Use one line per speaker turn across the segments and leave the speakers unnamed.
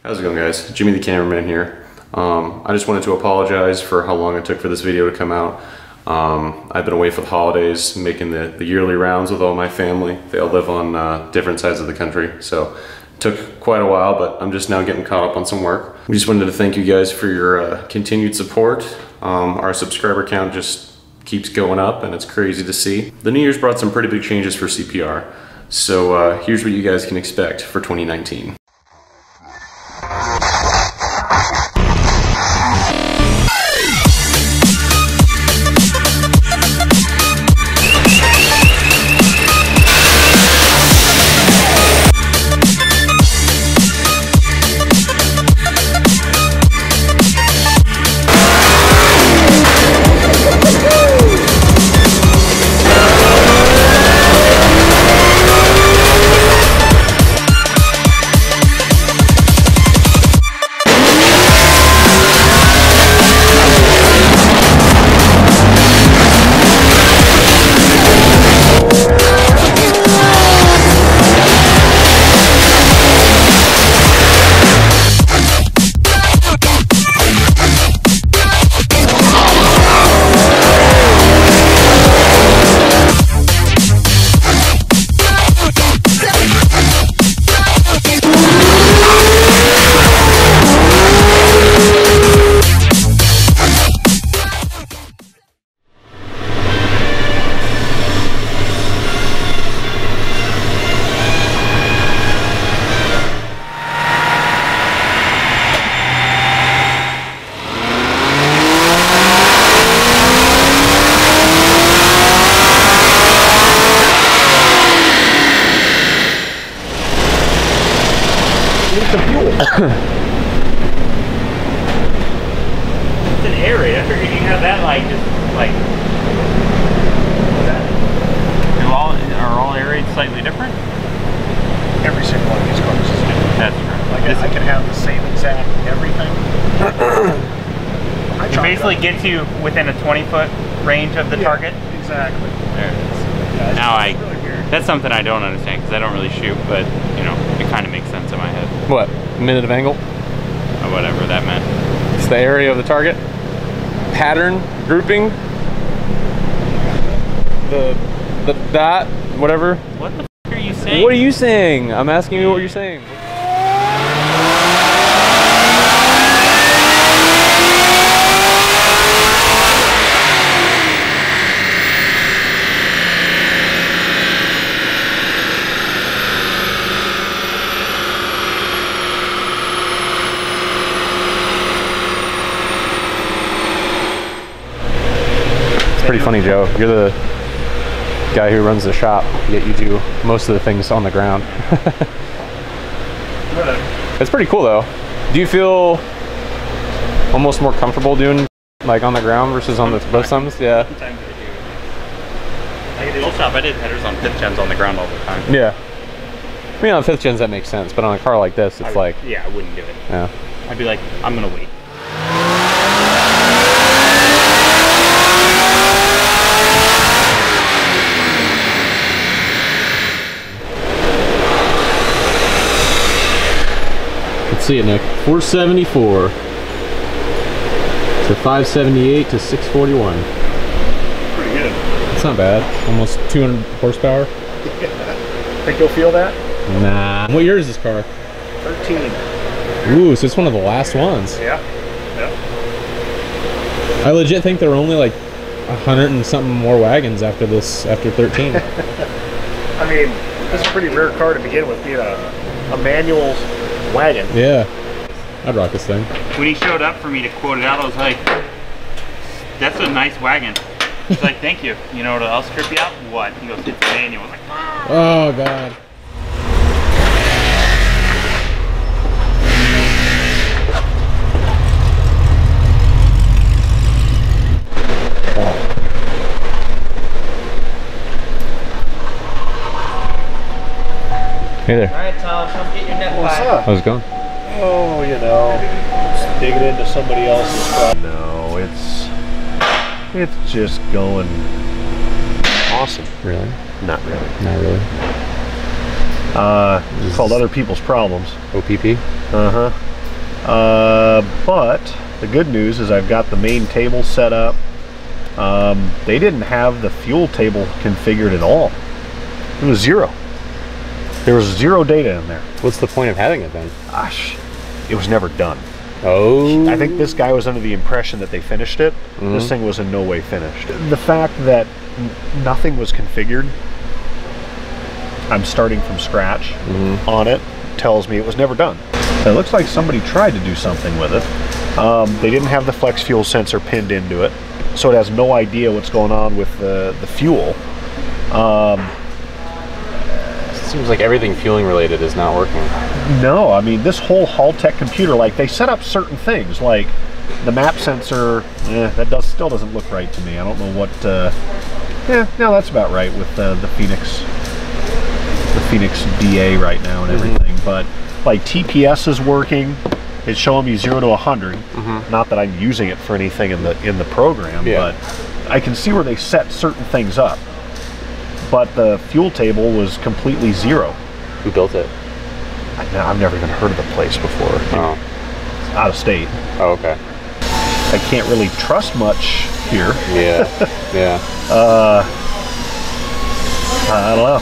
How's it going, guys? Jimmy the cameraman here. I just wanted to apologize for how long it took for this video to come out. I've been away for the holidays, making the yearly rounds with all my family. They all live on different sides of the country, so it took quite a while, but I'm just now getting caught up on some work. We just wanted to thank you guys for your continued support. Our subscriber count just keeps going up, and it's crazy to see. The New Year's brought some pretty big changes for CPR, so here's what you guys can expect for 2019.
It's an area. I figured you have that like just like. What's that? Are all areas slightly different?
Every single one of these cars is different.
That's true.
Like I can have the same exact everything.
It basically gets you within a 20-foot range of the target.
Exactly.
There it is.
Yeah,
now
really weird.
That's something I don't understand because I don't really shoot, but you know, it kind of makes sense in my head.
What? Minute of angle?
Or whatever that meant.
It's the area of the target. Pattern, grouping. The dot, whatever.
What the f are you saying?
What are you saying? I'm asking you what you're saying. Pretty funny, Joe. You're the guy who runs the shop, yet you do most of the things on the ground. It's pretty cool though. Do you feel almost more comfortable doing like on the ground versus on the both thumbs? Yeah.
Sometimes I do. Old shop, I did headers on 5th gens on the ground all the time.
Yeah. I mean, on 5th gens that makes sense, but on a car like this, it's like.
Yeah, I wouldn't do it.
Yeah.
I'd be like, I'm gonna wait.
See it, Nick. 474 to 578 to 641.
Pretty good.
That's not bad. Almost 200 horsepower.
Think you'll feel that?
Nah. What year is this car?
13.
Ooh, so it's one of the last ones.
Yeah. Yep.
I legit think there are only like 100 and something more wagons after this, after 13.
I mean, this is a pretty rare car to begin with, being a manual wagon.
Yeah. I'd rock this thing.
When he showed up for me to quote it out, I was like, that's a nice wagon. He's like, thank you. You know what else trip you out? What? He goes, it's manual. I was like, ah.
Oh, God. Hey there.
All right, Tom, come get your net.
What's up?
How's it going?
Oh, you know, just digging into somebody else's problem. No, it's just going awesome.
Really?
Not really.
Not really.
It's called Other People's Problems.
OPP?
Uh-huh. But the good news is I've got the main table set up. They didn't have the fuel table configured at all. It was 0. There was 0 data in there.
What's the point of having it then?
Gosh, it was never done.
Oh.
I think this guy was under the impression that they finished it. This thing was in no way finished. The fact that nothing was configured, I'm starting from scratch on it, tells me it was never done. It looks like somebody tried to do something with it. They didn't have the flex fuel sensor pinned into it, so it has no idea what's going on with the fuel.
Seems like everything fueling related is not working.
No, I mean, this whole Halltech computer, like, they set up certain things, like the map sensor, that still doesn't look right to me. I don't know what, no, that's about right with the Phoenix DA right now and everything, but like TPS is working. It's showing me 0 to 100. Not that I'm using it for anything in the program, but I can see where they set certain things up. But the fuel table was completely 0.
Who built it?
I've never even heard of the place before.
Oh.
It's out of state.
Oh, okay.
I can't really trust much here.
Yeah, yeah.
I don't know.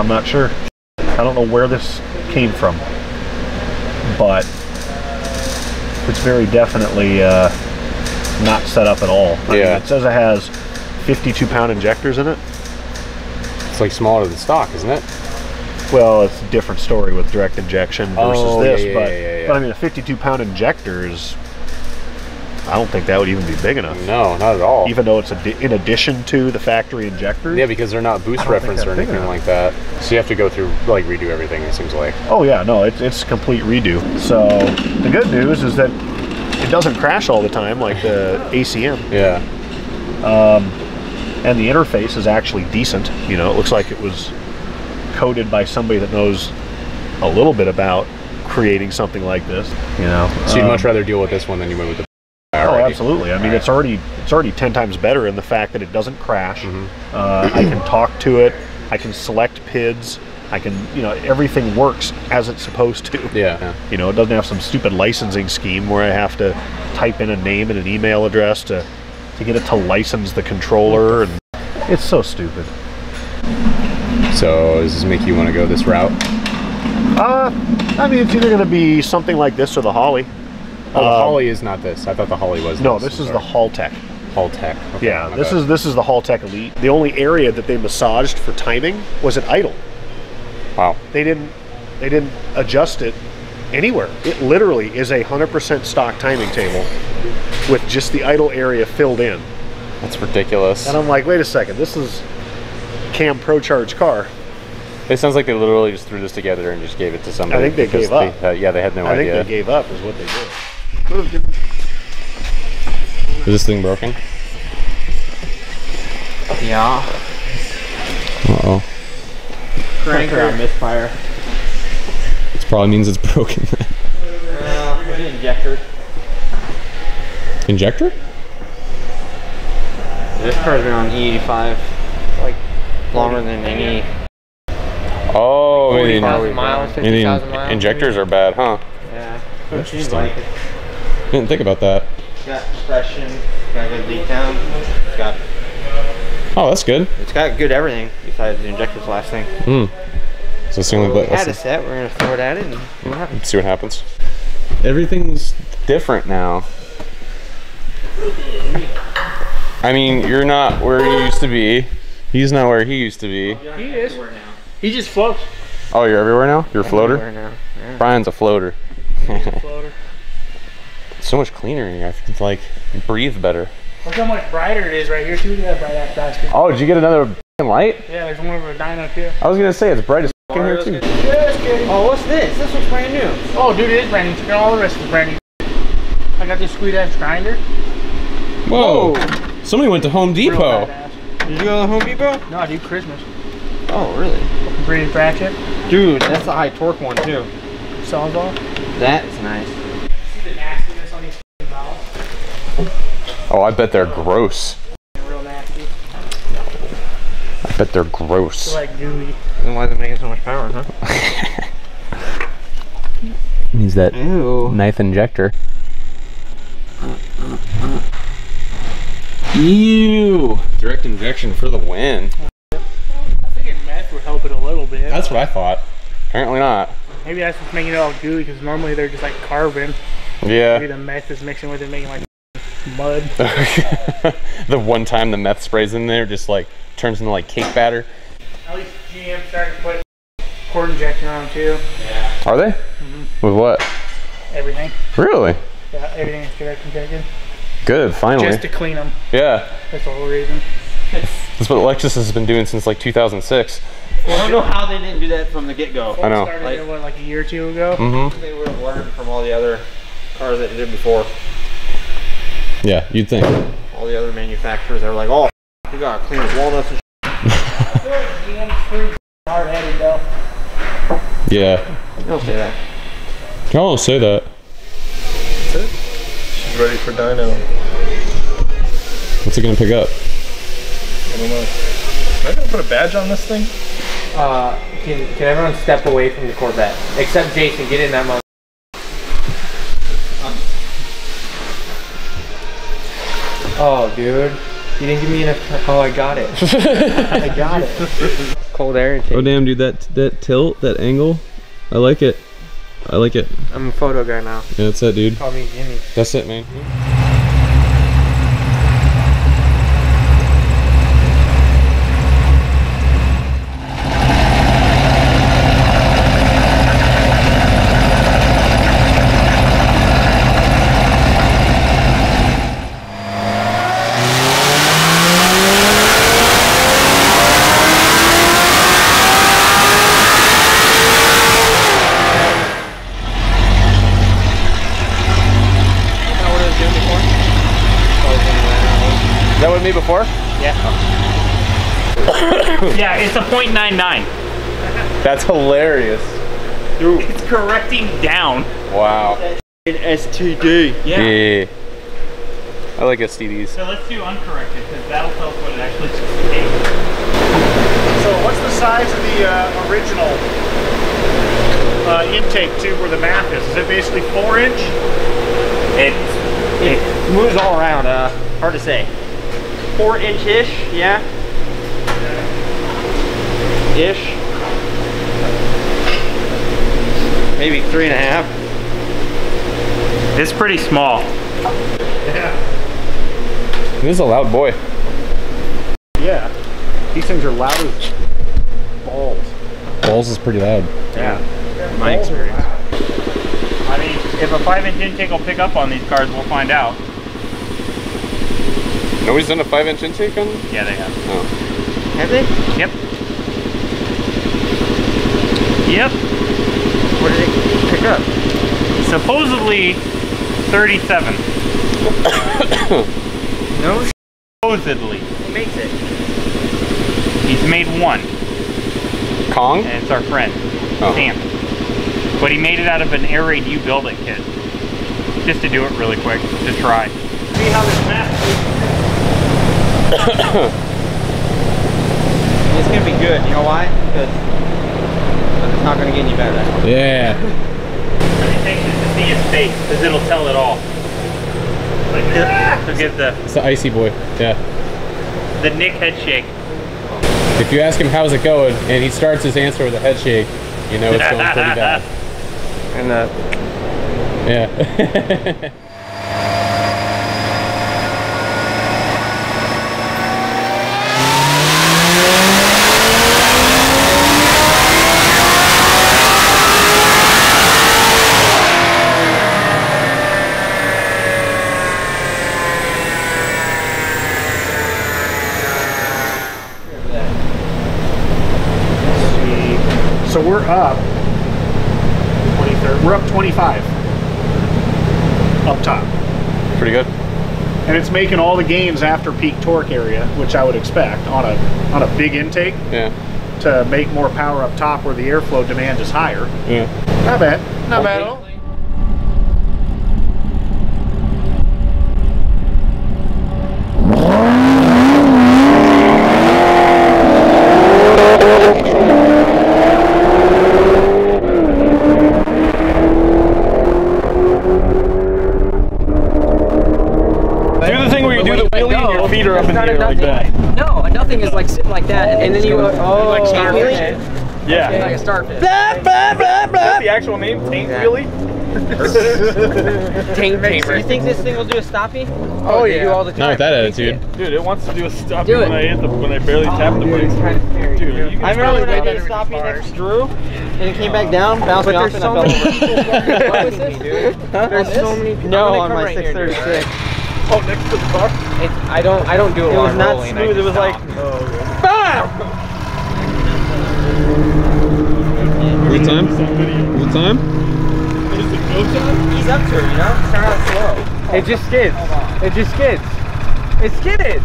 I'm not sure. I don't know where this came from, but it's very definitely not set up at all. I mean, it says it has 52-pound injectors in it.
It's like smaller than stock, isn't it?
Well, it's a different story with direct injection versus this, but I mean, a 52-pound injector is, I don't think that would even be big enough.
No, not at all.
Even though it's in addition to the factory injectors.
Yeah, because they're not boost reference or anything like that. So you have to go through, like, redo everything, it seems like. Oh yeah, no, it's a complete redo. So the good news is that it doesn't crash all the time like the ACM. Yeah.
And the interface is actually decent. You know, it looks like it was coded by somebody that knows a little bit about creating something like this. You know,
so you'd much rather deal with this one than you would with the.
Oh, absolutely. I mean, it's already 10 times better in the fact that it doesn't crash. I can talk to it. I can select PIDs. I can, you know, everything works as it's supposed to.
Yeah.
You know, it doesn't have some stupid licensing scheme where I have to type in a name and an email address to get it to license the controller, and it's so stupid.
So does this make you want to go this route?
I mean, it's either going to be something like this or the Holly.
Oh, the Holly is not this. I thought the Holly was.
No, this is the Halltech.
Halltech. Okay,
yeah, this is the Halltech Elite. The only area that they massaged for timing was at idle.
Wow.
They didn't adjust it anywhere. It literally is a 100% stock timing table with just the idle area filled in.
That's ridiculous.
And I'm like, wait a second, this is Cam Pro Charge car.
It sounds like they literally just threw this together and just gave it to somebody.
I think they gave up.
Yeah, they had no idea.
I think they gave up is what they did.
Is this thing broken?
Yeah.
Uh-oh.
Cranker on misfire.
This probably means it's broken.
The injector.
Injector?
This car's been on E85 like longer than any.
Oh,
40,000 miles, 50,000 miles.
Injectors are bad, huh?
Yeah.
Interesting.
Like it.
Didn't think about that.
It's got compression, got good leak down. It's got.
Oh, that's good.
It's got good everything besides the injector's last thing.
So it's the only.
We had a set. We're gonna throw it at it and see what happens.
See what happens. Everything's different now. I mean, you're not where you used to be. He's not where he used to be.
He is. He just floats.
Oh, you're everywhere now? You're a floater?
Now. Yeah.
Brian's a floater.
He's a floater.
It's so much cleaner in here. I think like breathe better.
Look how much brighter it is right here too. Look at that bright ass bastard.
Oh, did you get another light?
Yeah, there's one over a Dyno too.
I was gonna say it's bright as in here too.
Oh, what's this? This looks brand new.
Oh, dude, it is brand new. All the rest is brand new. I got this sweet ass grinder.
Whoa! Somebody went to Home
Real
Depot.
badass.
Did you go to Home Depot?
No, dude, Christmas.
Oh, really?
British ratchet.
Dude, that's the high torque one too.
Sawzall.
That's nice.
See the nastiness on these valves?
Oh, I bet they're gross.
Real nasty.
I bet they're gross.
They're like gooey.
Then why is it making so much power, huh?
Needs that
Ew.
knife injector. Ew! Direct injection for the win.
I figured meth would help it a little bit.
That's what I thought. Apparently not.
Maybe that's what's making it all gooey, because normally they're just like carbon.
Yeah.
Maybe the meth is mixing with it, making like mud.
The one time the meth sprays in there just like turns into like cake batter.
At least GM started to put cord injection on them too.
Yeah. Are they?
Mm-hmm.
With what?
Everything.
Really?
Yeah, everything is direct injected.
Good, finally.
Just to clean them.
Yeah.
That's the whole reason.
That's what Lexus has been doing since like 2006.
I don't know how they didn't do that from the get-go.
I know.
Started doing like a year or two ago.
Mm-hmm.
They would have learned from all the other cars that they did before.
Yeah, you'd think.
All the other manufacturers, they were like, oh, you gotta clean his walnuts and
I feel like GM's pretty hard-headed though.
Yeah.
You don't say that.
I don't say that.
That's it. She's ready for dyno.
What's it gonna pick up?
I don't know. Am I gonna put a badge on this thing?
Can everyone step away from the Corvette? Except Jason, get in that mother. Oh, dude. You didn't give me enough. Oh, I got it. I got it. Cold air intake.
Oh damn, dude, that tilt, that angle, I like it. I like it.
I'm a photo guy now.
Yeah, that's it, dude.
Call me Jimmy.
That's it, man. Is that what me before?
Yeah. Yeah, it's a .99.
That's hilarious.
It's correcting down.
Wow.
STD.
Yeah. I like STDs.
So let's do uncorrected, because that'll tell us what it actually takes.
So what's the size of the original intake tube where the map is? Is it basically 4-inch?
It moves all around. Hard to say. 4-inch-ish, yeah. Ish. Maybe 3.5.
It's pretty small.
Yeah.
This is a loud boy.
Yeah. These things are loud as balls.
Balls is pretty loud.
Yeah.
My experience.
I mean, if a 5-inch intake will pick up on these cars, we'll find out.
Nobody's done a 5-inch intake on them?
Yeah, they have.
Oh.
Have they?
Yep. Yep.
What did it pick up?
Supposedly 37.
No.
Supposedly.
Who makes it?
He's made one,
Kong?
and it's our friend,
Oh.
Sam. But he made it out of an air raid you build it kit. Just to do it really quick, to try.
See how this map
It's gonna be good. You know why? Because it's not gonna get any better.
Yeah.
It takes it to see his face, because it'll tell it all. Like, to give
It's the icy boy. Yeah.
the Nick head shake.
If you ask him how's it going, and he starts his answer with a head shake, you know it's going pretty bad.
And
Yeah.
So we're up 23rd. We're up 25 up top.
Pretty good.
And it's making all the gains after peak torque area, which I would expect on a big intake
Yeah.
to make more power up top where the airflow demand is higher.
Yeah.
Not bad. Not bad at all.
feet are up in the air like that.
No, a nothing is like sitting like that, and then you like
start
wheelie.
Yeah.
Okay, like a starfish.
That's the actual name, taint wheelie.
Taint tamer. You think this thing will do a stoppie?
Oh yeah.
Do all the time.
Not with that attitude.
Dude, it wants to do a stoppie
Do it.
when I barely tap the brakes.
It's kind of scary.
Dude,
I remember when I did a stoppie next to Drew, and it came back down, bounced me off, and I fell over. What was this? There's so many people. No, on my 636.
Oh, next to the car?
I don't do it. It was not smooth. It was like.
What time? What time?
Ease up to her, you know? Start out slow. It just skids. It just skids. It skidded.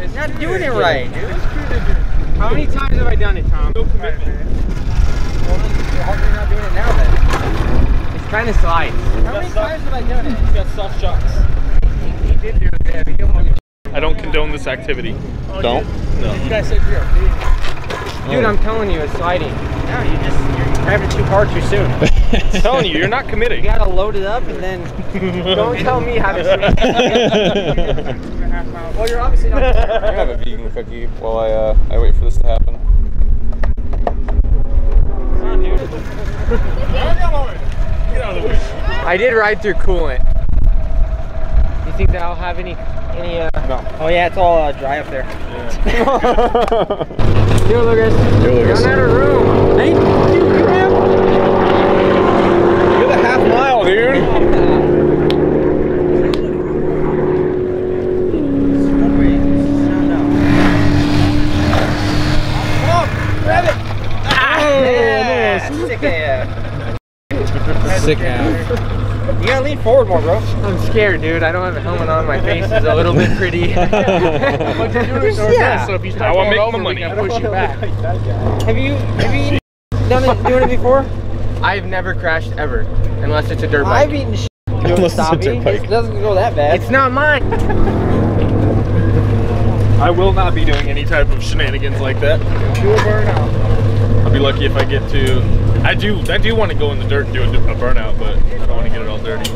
It's not doing it right, dude. How many times have I done it, Tom? No commitment. Well, you're not doing it now then. It's kind of slides. How many times have I done it?
He's got soft shocks.
He did do it, yeah. He almost...
I don't condone this activity.
Don't?
No.
You guys said you're dude, I'm telling you, it's sliding. No, you're grabbing too hard too soon.
I'm telling you, you're not committing.
You gotta load it up and then don't tell me how to swing. Well, you're obviously not.
I'm gonna have a vegan cookie while I wait for this to happen.
Come on, dude.
Get out of the way.
I did ride through coolant. You think that I'll have any no. Oh yeah, it's all dry up there. Yeah. Yo, Lucas.
Yo, Lucas.
Run out of room. Hey,
You're the half mile, dude.
Grab it. Yeah, sick AF.
Sick ass.
You gotta lean forward more, bro. I'm scared, dude. I don't have a helmet on. My face is a little bit pretty.
But you're doing it so if you start going over, we can push you back.
Have you doing it before? I've never crashed ever, unless it's a dirt bike. I've eaten shit doing
Unless it's a dirt bike.
It doesn't go that bad. It's not mine.
I will not be doing any type of shenanigans like that.
Do a burnout.
I'll be lucky if I get to. I do want to go in the dirt and do a burnout, but I don't want to get it all dirty.